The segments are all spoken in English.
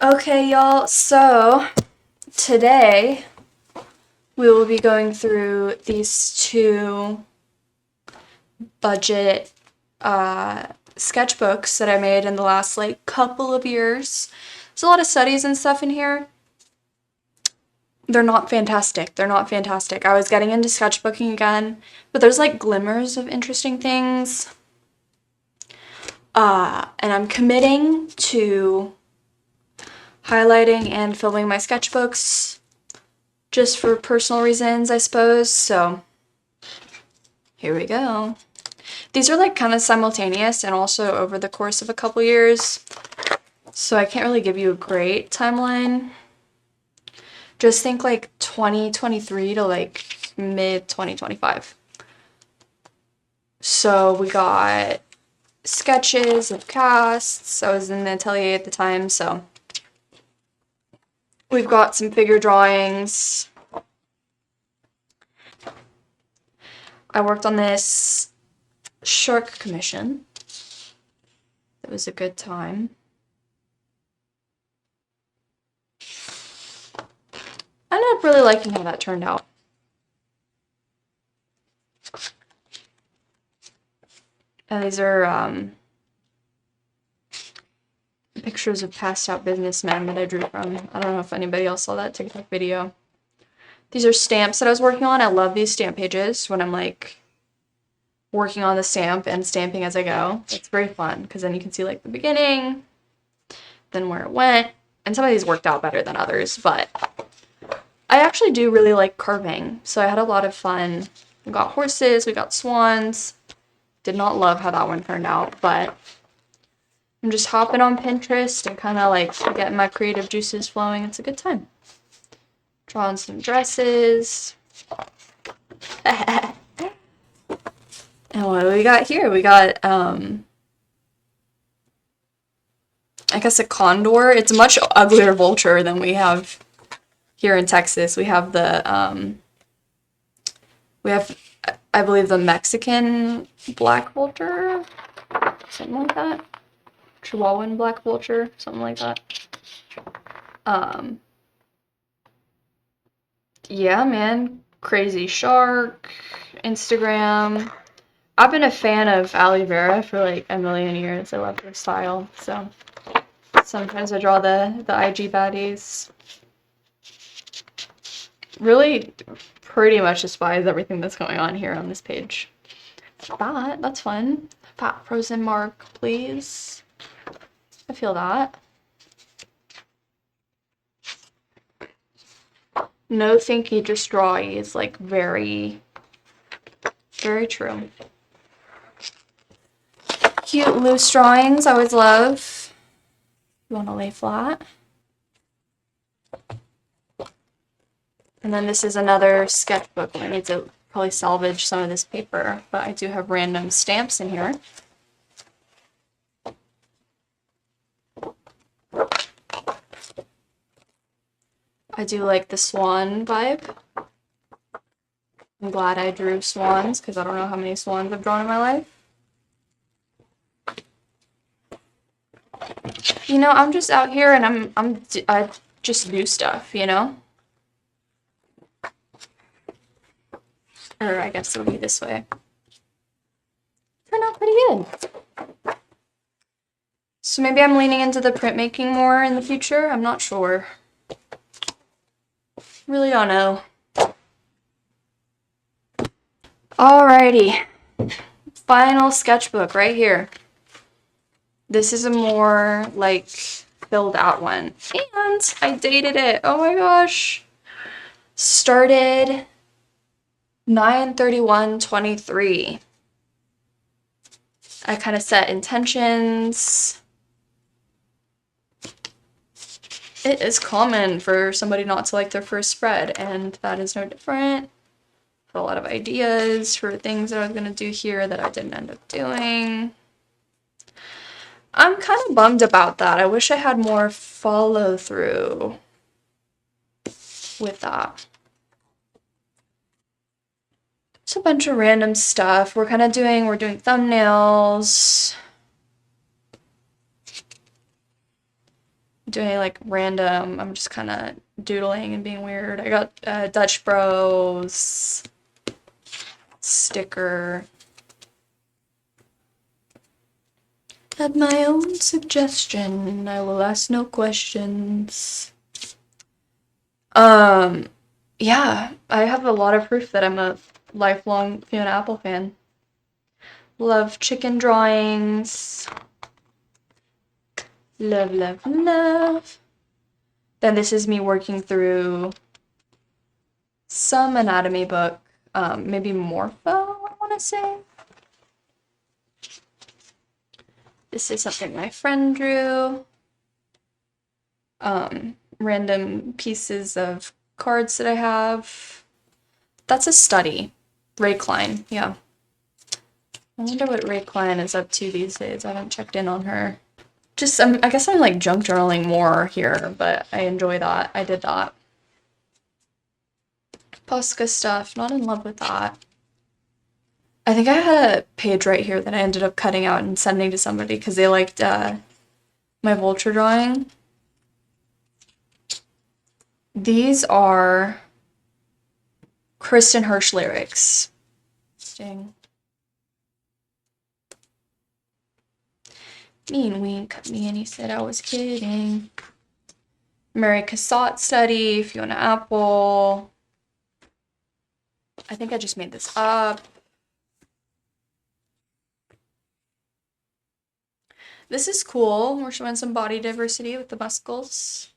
Okay, y'all, so today we will be going through these two budget sketchbooks that I made in the last couple of years. There's a lot of studies and stuff in here. They're not fantastic. They're not fantastic. I was getting into sketchbooking again, but there's glimmers of interesting things. And I'm committing to highlighting and filming my sketchbooks just for personal reasons, I suppose. So here we go. These are kind of simultaneous and also over the course of a couple years. So I can't really give you a great timeline. Just think 2023 to mid 2025. So we got sketches of casts. I was in the atelier at the time, so we've got some figure drawings. I worked on this shark commission. It was a good time. I ended up really liking how that turned out. And these are pictures of passed out businessmen that I drew from. I don't know if anybody else saw that TikTok video. These are stamps that I was working on. I love these stamp pages when I'm working on the stamp and stamping as I go. It's very fun because then you can see the beginning, then where it went. And some of these worked out better than others, but I actually do really like carving, so I had a lot of fun. We got horses, we got swans. Did not love how that one turned out, but I'm just hopping on Pinterest and kind of getting my creative juices flowing. It's a good time. Drawing some dresses. And what do we got here? We got, I guess a condor. It's a much uglier vulture than we have here in Texas. We have I believe, the Mexican black vulture, something like that. Chihuahuan black vulture, something like that. Yeah, man, crazy shark, Instagram. I've been a fan of aloe vera for a million years. I love her style, so sometimes I draw the IG baddies. Really pretty much despise everything that's going on here on this page. But that's fun. Fat frozen mark, please. I feel that. No thinky, just drawy is very, very true. Cute loose drawings, I always love. You want to lay flat. And then this is another sketchbook. I need to probably salvage some of this paper, but I do have random stamps in here. I do like the swan vibe. I'm glad I drew swans because I don't know how many swans I've drawn in my life. You know, I'm just out here and I just do stuff, you know? Or I guess it'll be this way. Turned out pretty good. So maybe I'm leaning into the printmaking more in the future. I'm not sure. Really don't know. Alrighty. Final sketchbook right here. This is a more filled out one. And I dated it. Oh my gosh. Started 9/31/23. I kind of set intentions. It is common for somebody not to like their first spread, and that is no different. Had a lot of ideas for things that I was going to do here that I didn't end up doing. I'm kind of bummed about that. I wish I had more follow through with that. Just a bunch of random stuff. We're doing thumbnails. doing like random, I'm just kind of doodling and being weird. I got Dutch Bros sticker. At my own suggestion, I will ask no questions. Yeah, I have a lot of proof that I'm a lifelong Fiona Apple fan. Love chicken drawings. Love, love, love. Then this is me working through some anatomy book, maybe Morpho, I want to say. This is something my friend drew. Random pieces of cards that I have. That's a study. Ray Klein, yeah. I wonder what Ray Klein is up to these days. I haven't checked in on her. Just, I guess I'm like junk journaling more here, but I enjoy that. I did that. Posca stuff, not in love with that. I think I had a page right here that I ended up cutting out and sending to somebody because they liked my vulture drawing. These are Kristen Hirsch lyrics. Sting. Mean wink at me and he said I was kidding. Mary Cassatt study, Fiona Apple. I think I just made this up. This is cool. We're showing some body diversity with the muscles.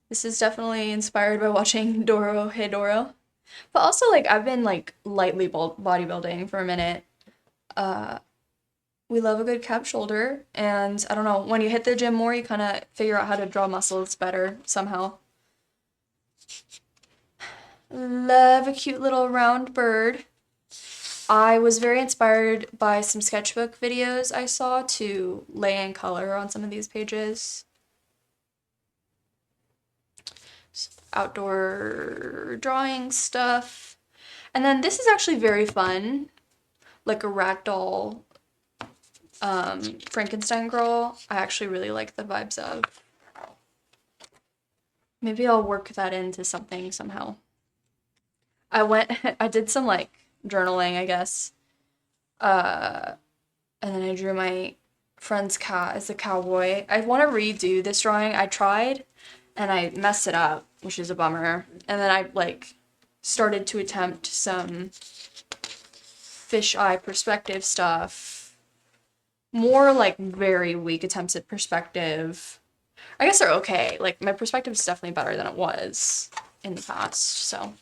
This is definitely inspired by watching Doro Hey Doro. But also, like, I've been, like, lightly bodybuilding for a minute. We love a good cap shoulder. And, I don't know, when you hit the gym more, you kind of figure out how to draw muscles better somehow. Love a cute little round bird. I was very inspired by some sketchbook videos I saw to lay in color on some of these pages. Outdoor drawing stuff. And then this is actually very fun. Like a ragdoll Frankenstein girl. I actually really like the vibes of. Maybe I'll work that into something somehow. I did some like journaling, I guess. And then I drew my friend's cat as a cowboy. I want to redo this drawing. I tried and I messed it up, which is a bummer. And then I like started to attempt some fisheye perspective stuff. More like very weak attempts at perspective. I guess they're okay. Like my perspective is definitely better than it was in the past, so.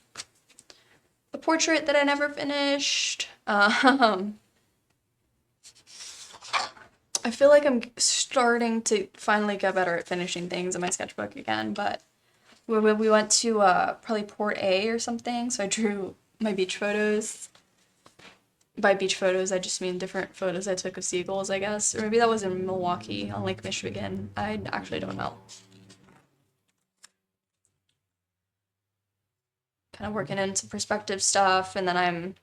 A portrait that I never finished. I feel like I'm starting to finally get better at finishing things in my sketchbook again, but we went to probably Port A or something, so I drew my beach photos. By beach photos, I just mean different photos I took of seagulls, I guess. Or maybe that was in Milwaukee on Lake Michigan. I actually don't know. Kind of working into perspective stuff, and then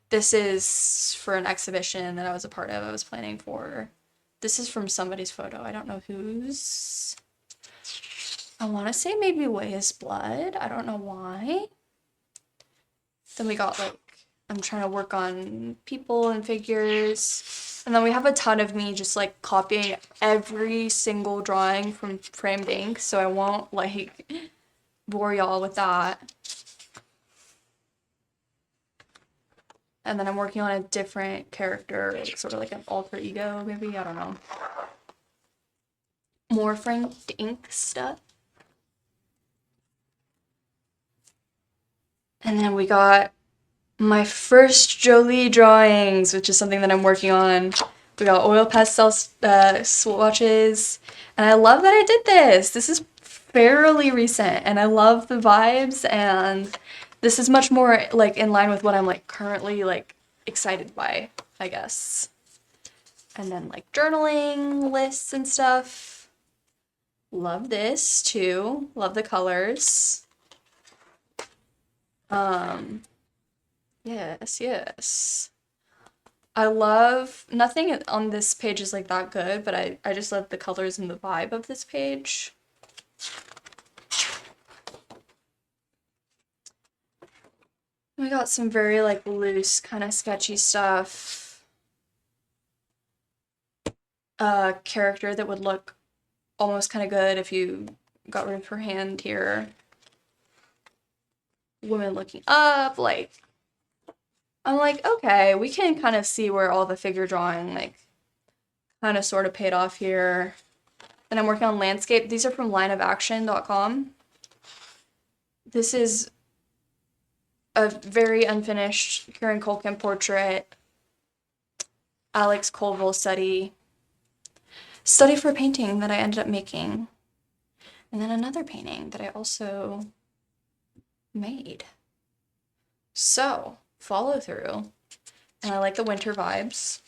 this is for an exhibition that I was a part of, I was planning for. This is from somebody's photo, I don't know whose. I want to say maybe Way is Blood, I don't know why. Then we got like, I'm trying to work on people and figures. And then we have a ton of me just like copying every single drawing from framed ink, so I won't like bore y'all with that. And then I'm working on a different character, like, sort of like an alter ego, maybe, I don't know. More framed ink stuff. And then we got my first Jolie drawings, which is something that I'm working on. We got oil pastel swatches, and I love that I did this. This is fairly recent, and I love the vibes, and this is much more like in line with what I'm like currently like excited by, I guess. And then like journaling lists and stuff. Love this too. Love the colors. Yes. I love, nothing on this page is like that good, but I just love the colors and the vibe of this page. We got some very like loose kind of sketchy stuff. A character that would look almost kind of good if you got rid of her hand here. Woman looking up, like, I'm like, okay, we can kind of see where all the figure drawing, like, kind of sort of paid off here. Then I'm working on landscape. These are from lineofaction.com. This is a very unfinished Kieran Culkin portrait. Alex Colville study for painting that I ended up making. And then another painting that I also made. So, follow through. And I like the winter vibes.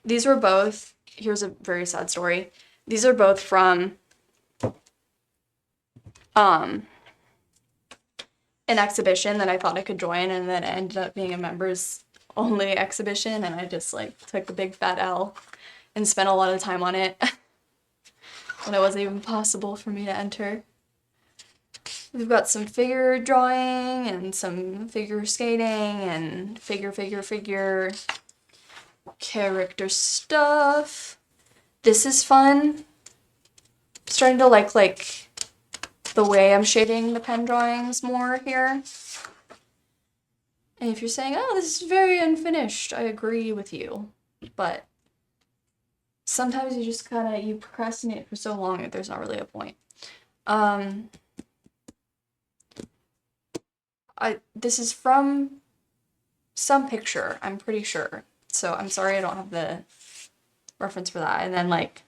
These were both, here's a very sad story. These are both from an exhibition that I thought I could join, and then it ended up being a members only exhibition, and I just like took the big fat L and spent a lot of time on it when it wasn't even possible for me to enter. We've got some figure drawing and some figure skating and figure character stuff. This is fun. I'm starting to like the way I'm shading the pen drawings more here. And if you're saying, oh, this is very unfinished, I agree with you. But sometimes you just kind of, you procrastinate for so long that there's not really a point. This is from some picture, I'm pretty sure. So I'm sorry I don't have the reference for that. And then like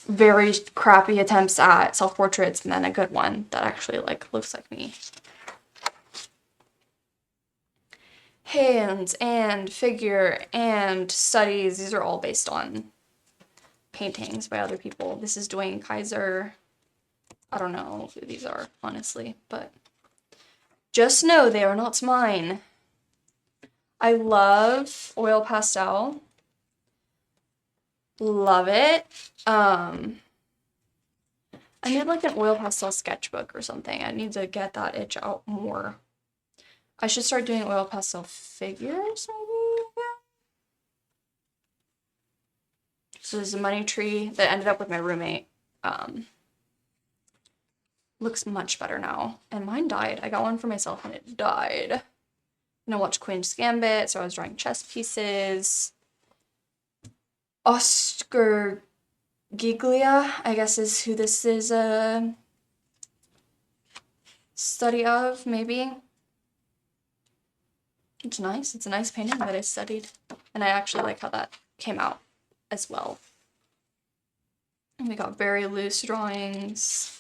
very crappy attempts at self-portraits, and then a good one that actually like looks like me. Hands and figure and studies, these are all based on paintings by other people. This is Dwayne Kaiser. I don't know who these are, honestly, but just know they are not mine. I love oil pastel. Love it. I need like an oil pastel sketchbook or something. I need to get that itch out more. I should start doing oil pastel figures, maybe? So there's a money tree that ended up with my roommate. Looks much better now. And mine died. I got one for myself and it died. And I watched Queen's Gambit, so I was drawing chess pieces. Oscar Giglia, I guess is who this is a study of, maybe. It's nice. It's a nice painting that I studied. And I actually like how that came out as well. And we got very loose drawings.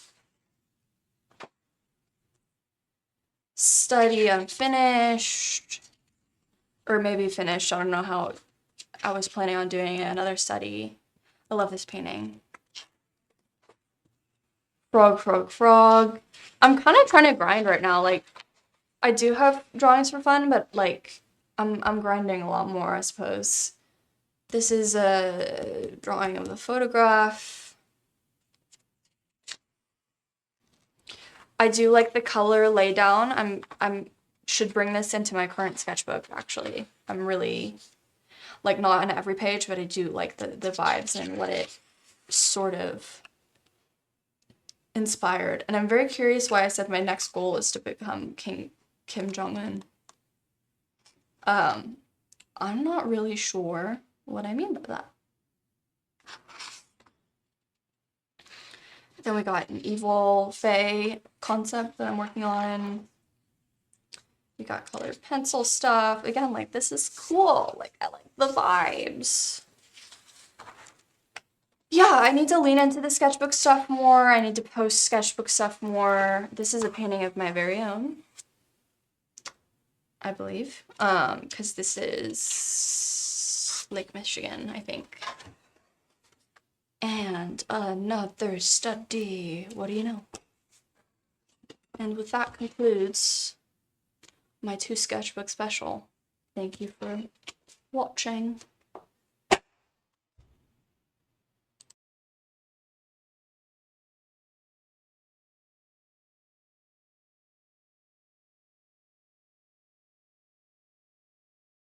Study unfinished. Or maybe finished. I don't know how I was planning on doing it. Another study. I love this painting. Frog, frog, frog. I'm kind of trying to grind right now. Like, I do have drawings for fun, but like, I'm grinding a lot more, I suppose. This is a drawing of the photograph. I do like the color laydown. I'm should bring this into my current sketchbook, actually. I'm really, like, not on every page, but I do like the vibes and what it sort of inspired. And I'm very curious why I said my next goal is to become Kim Jong-un. I'm not really sure what I mean by that. Then we got an evil fae concept that I'm working on. We got colored pencil stuff. Again, like, this is cool. Like, I like the vibes. Yeah, I need to lean into the sketchbook stuff more. I need to post sketchbook stuff more. This is a painting of my very own, I believe. Because this is Lake Michigan, I think. And another study. What do you know? And with that concludes my 2 sketchbook special. Thank you for watching.